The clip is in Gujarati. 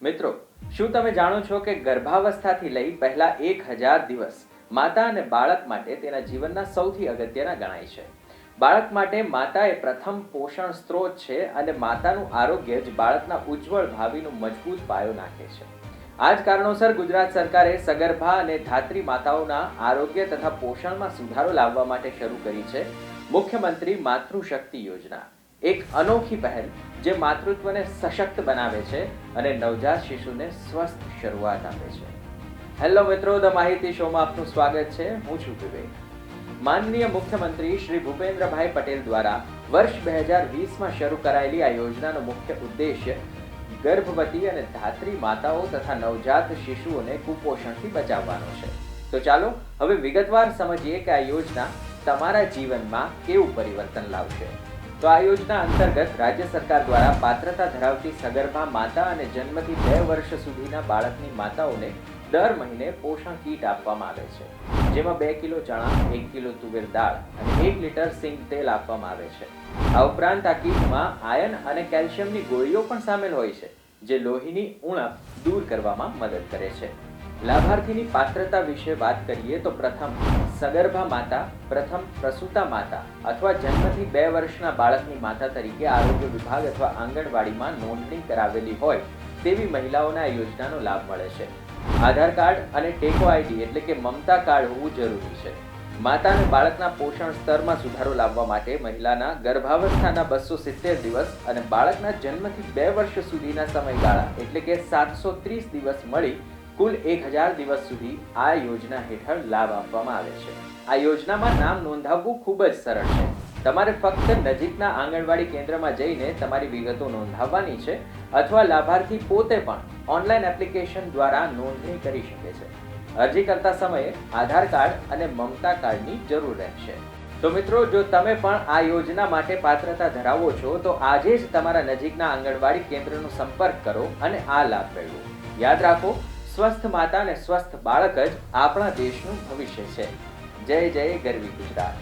મિત્રો, શું તમે જાણો છો કે ગર્ભાવસ્થાથી લઈ પહેલા 1000 દિવસ માતા અને બાળક માટે તેના જીવનના સૌથી અગત્યના ગણાય છે. બાળક માટે માતા એ પ્રથમ પોષણ સ્ત્રોત છે અને માતાનું આરોગ્ય જ બાળકના ઉજ્જવળ ભાવિનું મજબૂત પાયો નાખે છે. આ જ કારણોસર ગુજરાત સરકારે સગર્ભા અને ધાત્રી માતાઓના આરોગ્ય તથા પોષણમાં સુધારો લાવવા માટે શરૂ કરી છે મુખ્યમંત્રી માતૃશક્તિ યોજના. એક અનોખી પહેલ જે માતૃત્વને સશક્ત બનાવે છે અને નવજાત શિશુને સ્વસ્થ શરૂઆત આપે છે. હેલો મિત્રો, ધ માહિતી શોમાં આપનું સ્વાગત છે. હું છું વિવેક. માનનીય મુખ્યમંત્રી શ્રી ભૂપેન્દ્રભાઈ પટેલ દ્વારા વર્ષ 2020માં શરૂ કરાયેલી આ યોજનાનો મુખ્ય ઉદ્દેશ્ય ગર્ભવતી અને ધાત્રી માતાઓ તથા નવજાત શિશુઓને કુપોષણથી બચાવવાનો છે. તો ચાલો હવે વિગતવાર સમજીએ કે આ યોજના તમારા જીવનમાં કેવું પરિવર્તન લાવશે. તો આ યોજના અંતર્ગત રાજ્ય સરકાર દ્વારા પાત્રતા ધરાવતી સગર્ભા માતા અને જન્મથી 2 વર્ષ સુધીના બાળકની માતાઓને દર મહિને પોષણ કીટ આપવામાં આવે છે, જેમાં 2 કિલો ચણા, 1 કિલો તુવેર દાળ અને 1 લીટર સિંગ તેલ આપવામાં આવે છે. આ ઉપરાંત આ કીટમાં આયર્ન અને કેલ્શિયમની ગોળીઓ પણ સામેલ હોય છે, જે લોહીની ઉણપ દૂર કરવામાં મદદ કરે છે. લાભાર્થીની પાત્રતા વિશે વાત કરીએ તો પ્રથમ સગર્ભા માતા, પ્રથમ પ્રસૂતા માતા અથવા જન્મથી 2 વર્ષના બાળકની માતા તરીકે આરોગ્ય વિભાગ અથવા આંગણવાડીમાં નોંધણી કરાવેલી હોય તેવી મહિલાઓને આ યોજનાનો લાભ મળે છે. આધાર કાર્ડ અને ટેકો આઈડી એટલે કે મમતા કાર્ડ હોવું જરૂરી છે. માતા અને બાળકના પોષણ સ્તરમાં સુધારો લાવવા માટે મહિલાના ગર્ભાવસ્થાના 270 દિવસ અને બાળકના જન્મથી 2 વર્ષ સુધીના સમયગાળા એટલે કે 730 દિવસ મળી કુલ 1000 દિવસ સુધી આ યોજના હેઠળ લાભ આપવામાં આવે છે. આ યોજનામાં નામ નોંધાવવું ખૂબ જ સરળ છે. તમારે ફક્ત નજીકના આંગણવાડી કેન્દ્રમાં જઈને તમારી વિગતો નોંધાવવાની છે અથવા લાભાર્થી પોતે પણ ઓનલાઈન એપ્લિકેશન દ્વારા નોંધણી કરી શકે છે. અરજી કરતા સમયે આધાર કાર્ડ અને મમતા કાર્ડની જરૂર રહેશે. તો મિત્રો, જો તમે પણ આ યોજના માટે પાત્રતા ધરાવો છો તો આજે જ તમારા નજીકના આંગણવાડી કેન્દ્રનો સંપર્ક કરો અને આ લાભ મેળવો. યાદ રાખો, સ્વસ્થ માતા અને સ્વસ્થ બાળક જ આપણા દેશનું ભવિષ્ય છે. જય જય ગરવી ગુજરાત.